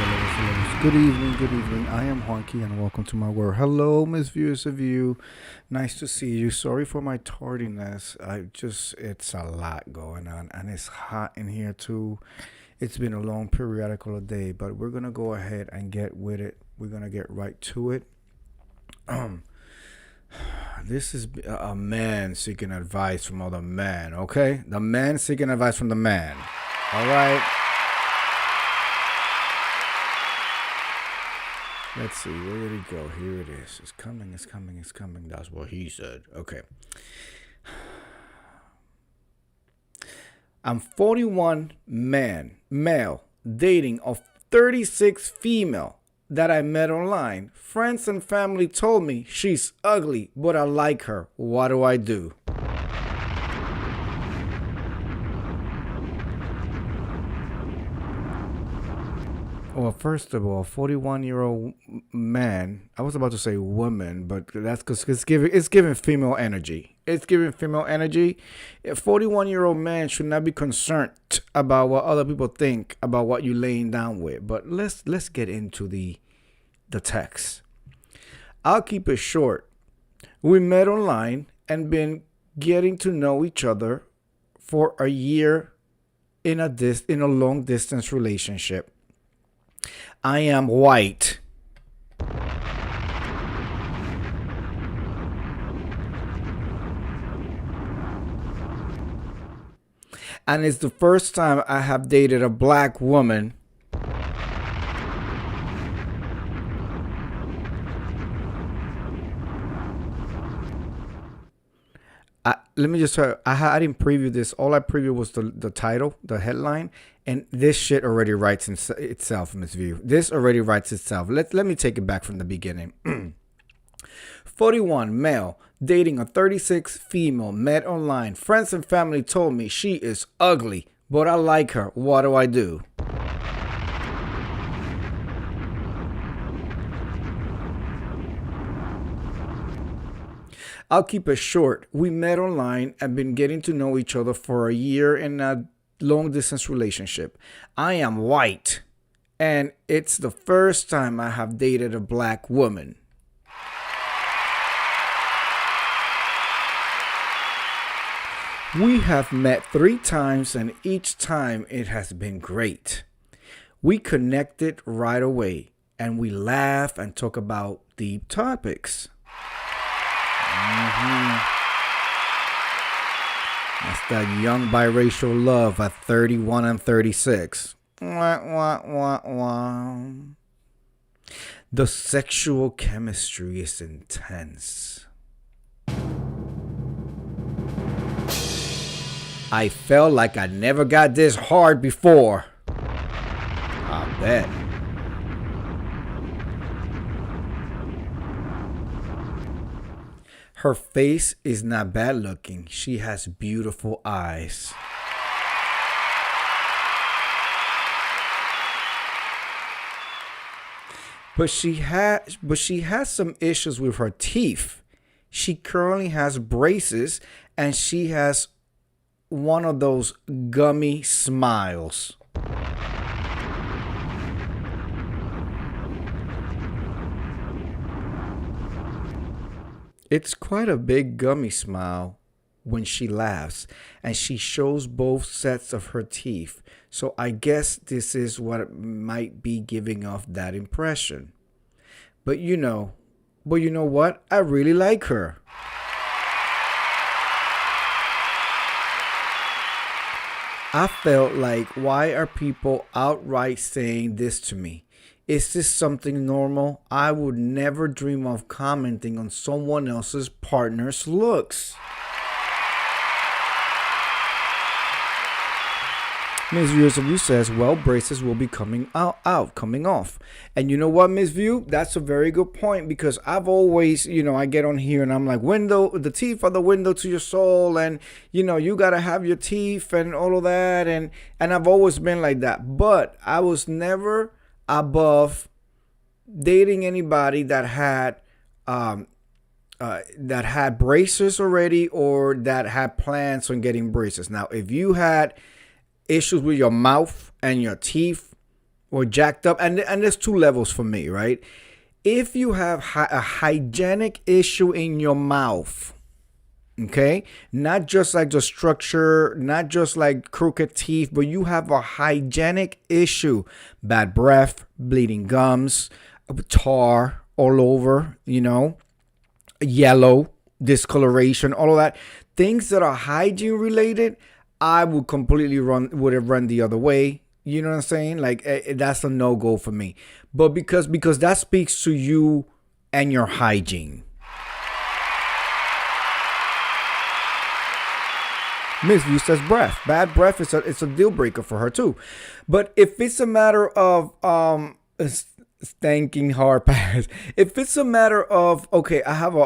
hello. Good evening, good evening. I am Juanqui and welcome to my world. Hello, Miss Viewers of You. Nice to see you. Sorry for my tardiness. It's a lot going on and it's hot in here too. It's been a long periodical day, but we're going to go ahead and get with it. We're going to get right to it. Um, this is a man seeking advice from other men, okay? The man seeking advice from the man. All right. Let's see, where did he go? Here it is. It's coming, it's coming, it's coming. That's what he said. Okay. I'm 41 male, dating a 36 female that I met online. Friends and family told me she's ugly, but I like her. What do I do? Well, first of all, 41-year-old man. I was about to say woman, but that's because it's giving female energy. It's giving female energy. A 41-year-old man should not be concerned about what other people think about what you're laying down with. But let's get into the text. I'll keep it short. We met online and been getting to know each other for a year in a long distance relationship. I am white. And it's the first time I have dated a black woman. Let me just tell you, I didn't preview this. All I previewed was the title, the headline, and this shit already writes itself, Miss View. This already writes itself. Let me take it back from the beginning. 41 male, dating a 36 female, met online. Friends and family told me she is ugly, but I like her. What do I do? I'll keep it short. We met online and been getting to know each other for a year in a long distance relationship. I am white, and it's the first time I have dated a black woman. We have met 3 times, and each time it has been great. We connected right away, and we laugh and talk about deep topics. That's that young biracial love at 31 and 36. Wah, wah, wah, wah. The sexual chemistry is intense. I felt like I never got this hard before. I bet. Her face is not bad looking. She has beautiful eyes. But she has some issues with her teeth. She currently has braces and she has one of those gummy smiles. It's quite a big gummy smile when she laughs, and she shows both sets of her teeth. So I guess this is what might be giving off that impression. But you know what? I really like her. I felt like, why are people outright saying this to me? Is this something normal? I would never dream of commenting on someone else's partner's looks. Ms. Viewers of You says, well, braces will be coming off. And you know what, Ms. View? That's a very good point, because I've always, I get on here and I'm like, the teeth are the window to your soul, and, you got to have your teeth and all of that. And I've always been like that. But I was never above dating anybody that had braces already, or that had plans on getting braces. Now, if you had issues with your mouth and your teeth, or jacked up, and there's two levels for me, right? If you have a hygienic issue in your mouth, okay, not just like the structure, not just like crooked teeth, but you have a hygienic issue, bad breath, bleeding gums, tar all over, yellow, discoloration, all of that, things that are hygiene related, I would completely would have run the other way. You know what I'm saying? Like, that's a no go for me. But because that speaks to you and your hygiene. Miss View says breath. Bad breath is it's a deal breaker for her too. But if it's a matter of thanking hard pass, if it's a matter of, okay, I have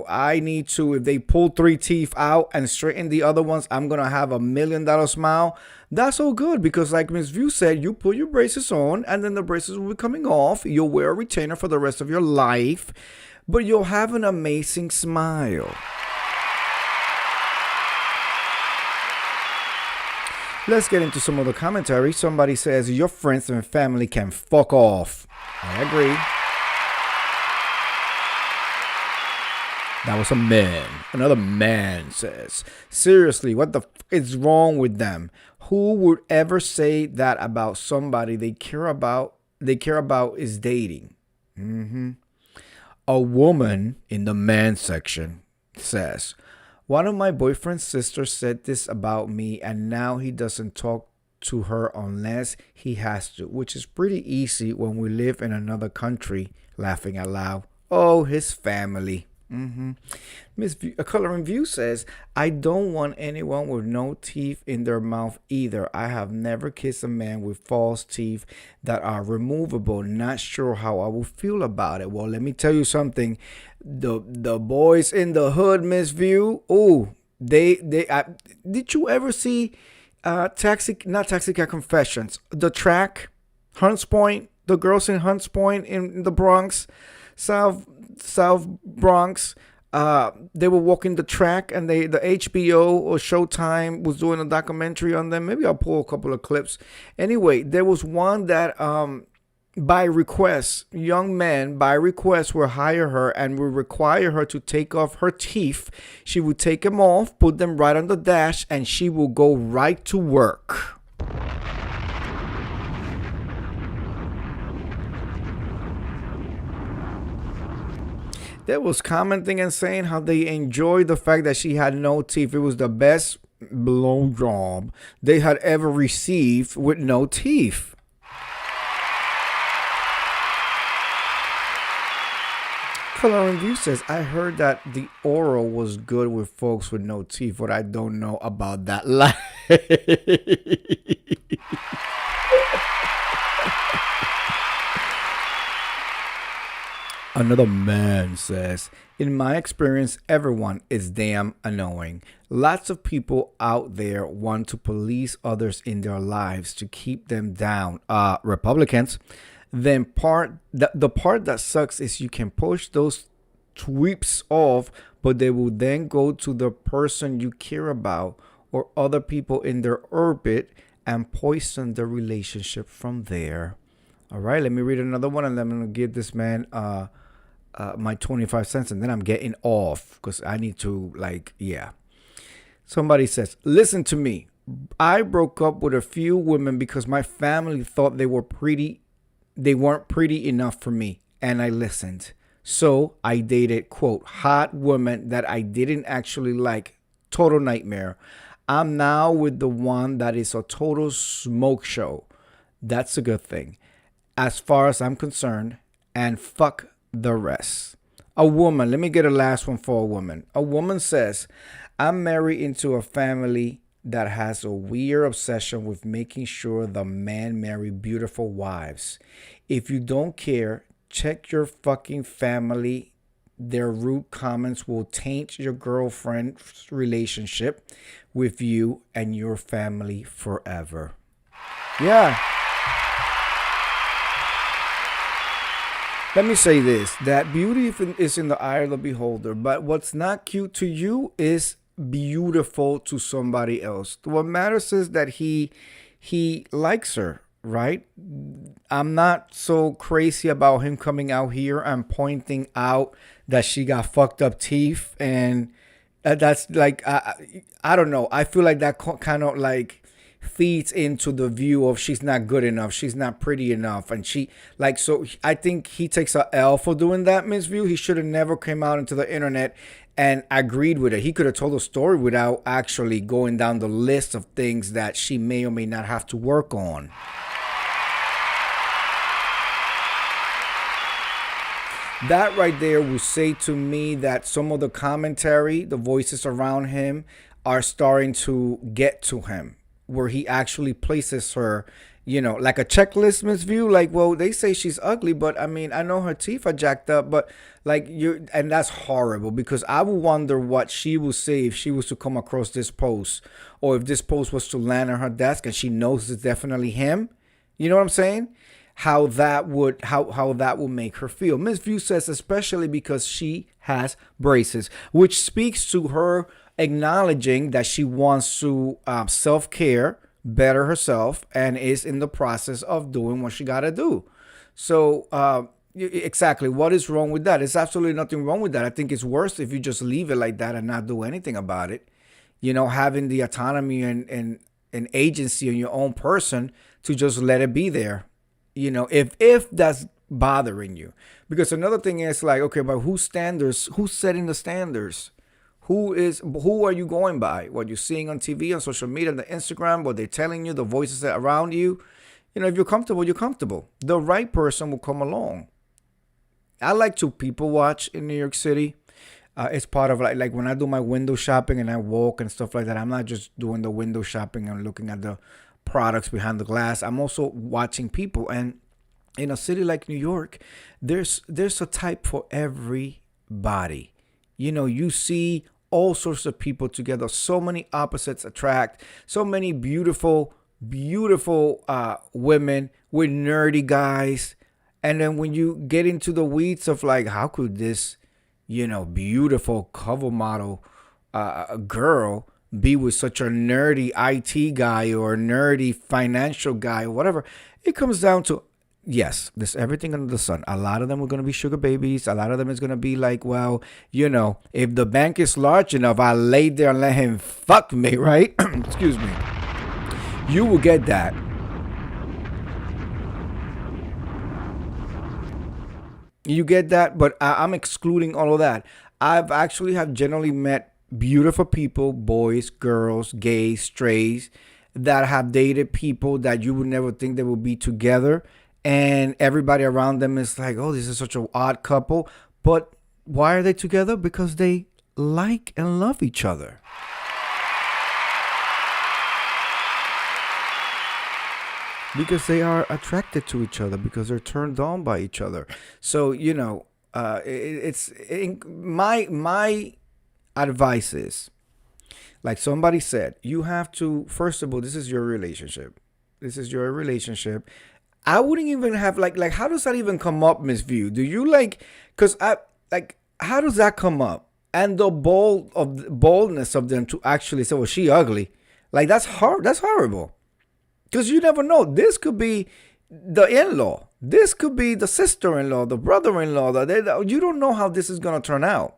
I need to, if they pull 3 teeth out and straighten the other ones, I'm gonna have $1 million smile. That's all good, because like Miss View said, you put your braces on and then the braces will be coming off. You'll wear a retainer for the rest of your life, but you'll have an amazing smile. Let's get into some of the commentary. Somebody says, your friends and family can fuck off. I agree. That was a man. Another man says, seriously, what the is wrong with them? Who would ever say that about somebody they care about is dating? A woman in the man section says, one of my boyfriend's sisters said this about me, and now he doesn't talk to her unless he has to, which is pretty easy when we live in another country. Laughing out loud. Oh, his family. Miss Coloring View says, I don't want anyone with no teeth in their mouth either. I have never kissed a man with false teeth that are removable. Not sure how I will feel about it. Well, let me tell you something. The boys in the hood, Miss View. Oh, did you ever see not Taxi Cab Confessions, the track, Hunts Point, the girls in Hunts Point in the Bronx, South Bronx? They were walking the track, and the HBO or Showtime was doing a documentary on them. Maybe I'll pull a couple of clips. Anyway, there was one that by request, young men by request will hire her and will require her to take off her teeth. She would take them off, put them right on the dash, and she will go right to work. They was commenting and saying how they enjoyed the fact that she had no teeth. It was the best blowjob they had ever received with no teeth. Coloring View says, I heard that the oral was good with folks with no teeth, but I don't know about that lie. Another man says, in my experience, everyone is damn annoying. Lots of people out there want to police others in their lives to keep them down. Republicans. Then the part that sucks is you can push those tweeps off, but they will then go to the person you care about or other people in their orbit and poison the relationship from there. All right, let me read another one, and then I'm going to give this man my 25 cents, and then I'm getting off because I need to, Somebody says, listen to me. I broke up with a few women because my family thought they weren't pretty enough for me, and I listened. So I dated, quote, hot women that I didn't actually like. Total nightmare. I'm now with the one that is a total smoke show. That's a good thing, as far as I'm concerned, and fuck the rest. A woman, let me get a last one for a woman. A woman says, I'm married into a family that has a weird obsession with making sure the man marry beautiful wives. If you don't care, check your fucking family. Their rude comments will taint your girlfriend's relationship with you and your family forever. Yeah. Let me say this, that beauty is in the eye of the beholder, but what's not cute to you is beautiful to somebody else. What matters is that he likes her, right? I'm not so crazy about him coming out here and pointing out that she got fucked up teeth, and that's like I don't know. I feel like that kind of like feeds into the view of she's not good enough, she's not pretty enough, and she like so. I think he takes a L for doing that. Miss View. He should have never came out into the internet and agreed with it. He could have told a story without actually going down the list of things that she may or may not have to work on. That right there would say to me that some of the commentary, the voices around him, are starting to get to him, where he actually places her, like a checklist, Miss View. Like, well, they say she's ugly, but I mean, I know her teeth are jacked up, but like and that's horrible because I would wonder what she would say if she was to come across this post, or if this post was to land on her desk and she knows it's definitely him. You know what I'm saying? How that would make her feel. Miss View says especially because she has braces, which speaks to her acknowledging that she wants to self care, better herself, and is in the process of doing what she got to do. So, exactly, what is wrong with that? There's absolutely nothing wrong with that. I think it's worse if you just leave it like that and not do anything about it. Having the autonomy and agency in your own person to just let it be there. If that's bothering you. Because another thing is like, okay, but who's setting the standards? Who are you going by? What you're seeing on TV, on social media, on the Instagram, what they're telling you, the voices that are around you. If you're comfortable, you're comfortable. The right person will come along. I like to people watch in New York City. It's part of like when I do my window shopping and I walk and stuff like that. I'm not just doing the window shopping and looking at the products behind the glass. I'm also watching people. And in a city like New York, there's a type for everybody. You see all sorts of people together. So many opposites attract. So many beautiful women with nerdy guys. And then when you get into the weeds of like, how could this, beautiful cover model girl be with such a nerdy IT guy or a nerdy financial guy or whatever, it comes down to, yes, there's everything under the sun. A lot of them are going to be sugar babies. A lot of them is going to be like, well, if the bank is large enough, I lay there and let him fuck me, right? Excuse me. You will get that. You get that, but I'm excluding all of that. I've actually have generally met beautiful people, boys, girls, gays, strays, that have dated people that you would never think they would be together. And everybody around them is like, oh, this is such an odd couple. But why are they together? Because they like and love each other. Because they are attracted to each other, because they're turned on by each other. So, my advice is, like somebody said, you have to, first of all, this is your relationship. This is your relationship. I wouldn't even have like how does that even come up, Miss View? Do you how does that come up? And the boldness of them to actually say, well, she ugly. Like that's horrible. Because you never know. This could be the in-law. This could be the sister-in-law, the brother-in-law. You don't know how this is going to turn out.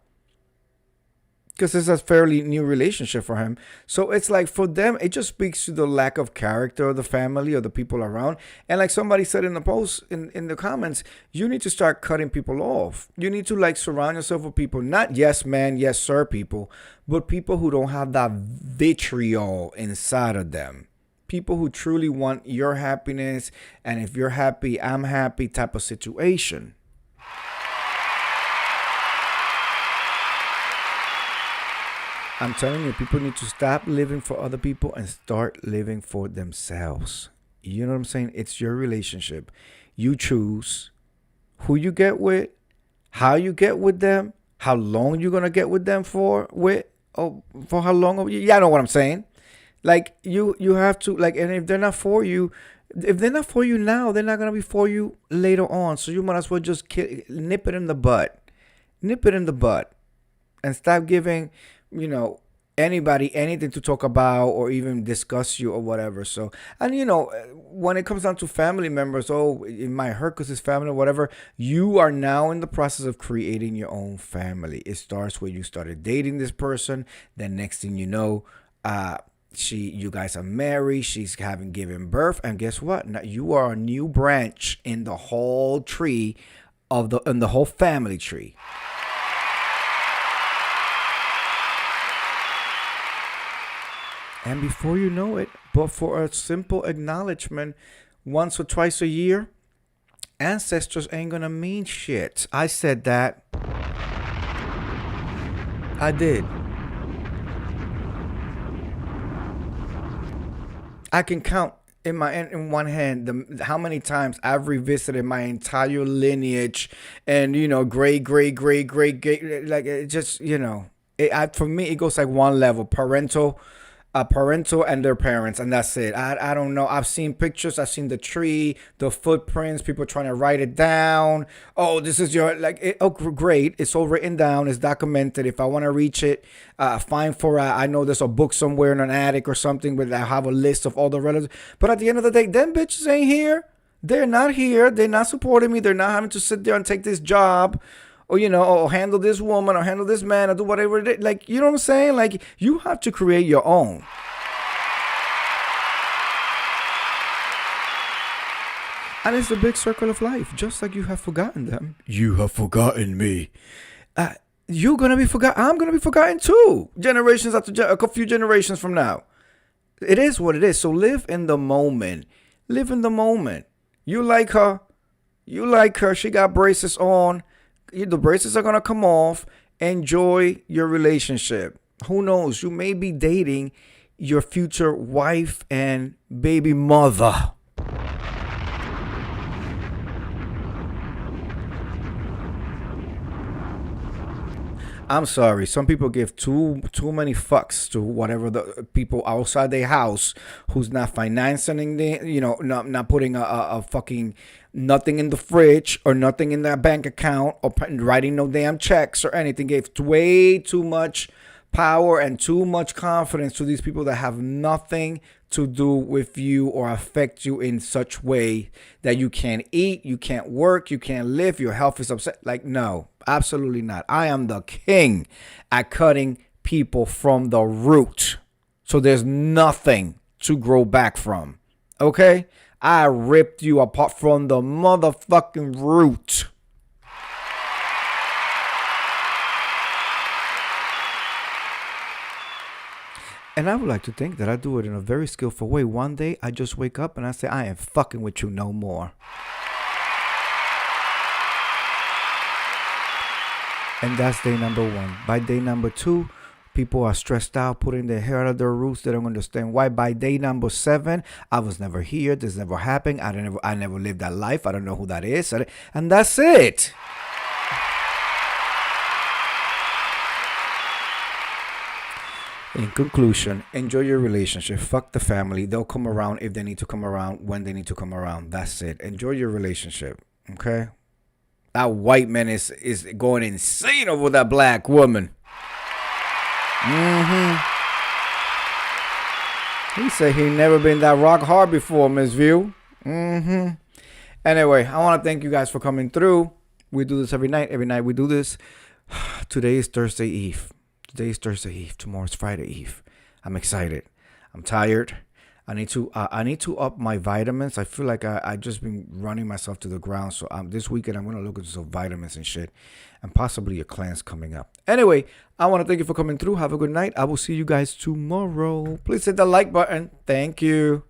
Because it's a fairly new relationship for him. So it's like for them, it just speaks to the lack of character of the family or the people around. And like somebody said in the post, in the comments, you need to start cutting people off. You need to like surround yourself with people, not yes man, yes sir people, but people who don't have that vitriol inside of them. People who truly want your happiness, and if you're happy, I'm happy type of situation. I'm telling you, people need to stop living for other people and start living for themselves. You know what I'm saying? It's your relationship. You choose who you get with, how you get with them, how long you're going to get with them for how long. Yeah, I know what I'm saying. Like you have to like, and if they're not for you now, they're not gonna be for you later on. So you might as well just nip it in the butt, and stop giving, anybody anything to talk about or even discuss you or whatever. So, and when it comes down to family members, oh, it might hurt because it's family or whatever. You are now in the process of creating your own family. It starts where you started dating this person. Then next thing you know, you guys are married. She's having given birth, and guess what? Now you are a new branch in the whole tree in the whole family tree. And before you know it, but for a simple acknowledgement once or twice a year, ancestors ain't gonna mean shit. I said that. I did. I can count in one hand how many times I've revisited my entire lineage, and great, great, great, great, great, like it just for me it goes like one level: parental and their parents, and that's it. I don't know. I've seen pictures. I've seen the tree, the footprints, people trying to write it down. Oh, this is your oh, great. It's all written down. It's documented. If I want to reach it, fine for I know there's a book somewhere in an attic or something where I have a list of all the relatives. But at the end of the day, them bitches ain't here. They're not here. They're not supporting me. They're not having to sit there and take this job, or or handle this woman, or handle this man, or do whatever it is. Like, you know what I'm saying? Like, you have to create your own. And it's a big circle of life. Just like you have forgotten them, you have forgotten me. You're gonna be forgotten. I'm gonna be forgotten too. Generations after a few generations from now. It is what it is. So live in the moment. Live in the moment. You like her. You like her. She got braces on. The braces are going to come off. Enjoy your relationship. Who knows? You may be dating your future wife and baby mother. I'm sorry. Some people give too many fucks to whatever the people outside their house who's not financing the, not putting a fucking nothing in the fridge or nothing in their bank account or writing no damn checks or anything. Gave way too much power and too much confidence to these people that have nothing to do with you or affect you in such way that you can't eat, you can't work, you can't live, your health is upset. Like, no, absolutely not. I am the king at cutting people from the root. So there's nothing to grow back from. Okay? I ripped you apart from the motherfucking root. And I would like to think that I do it in a very skillful way. One day, I just wake up and I say, I ain't fucking with you no more. And that's day number 1. By day number 2, people are stressed out, putting their hair out of their roots. They don't understand why. By day number 7, I was never here. This never happened. I never lived that life. I don't know who that is. And that's it. In conclusion, enjoy your relationship. Fuck the family. They'll come around if they need to come around, when they need to come around. That's it. Enjoy your relationship. Okay? That white man is going insane over that black woman. He said he never been that rock hard before, Miss View. Anyway, I want to thank you guys for coming through. We do this every night. Every night we do this. Today is Thursday Eve. Tomorrow's Friday Eve. I'm excited. I'm tired. I need to up my vitamins. I feel like I just been running myself to the ground. So this weekend I'm gonna look into some vitamins and shit, and possibly a cleanse coming up. Anyway, I want to thank you for coming through. Have a good night. I will see you guys tomorrow. Please hit the like button. Thank you.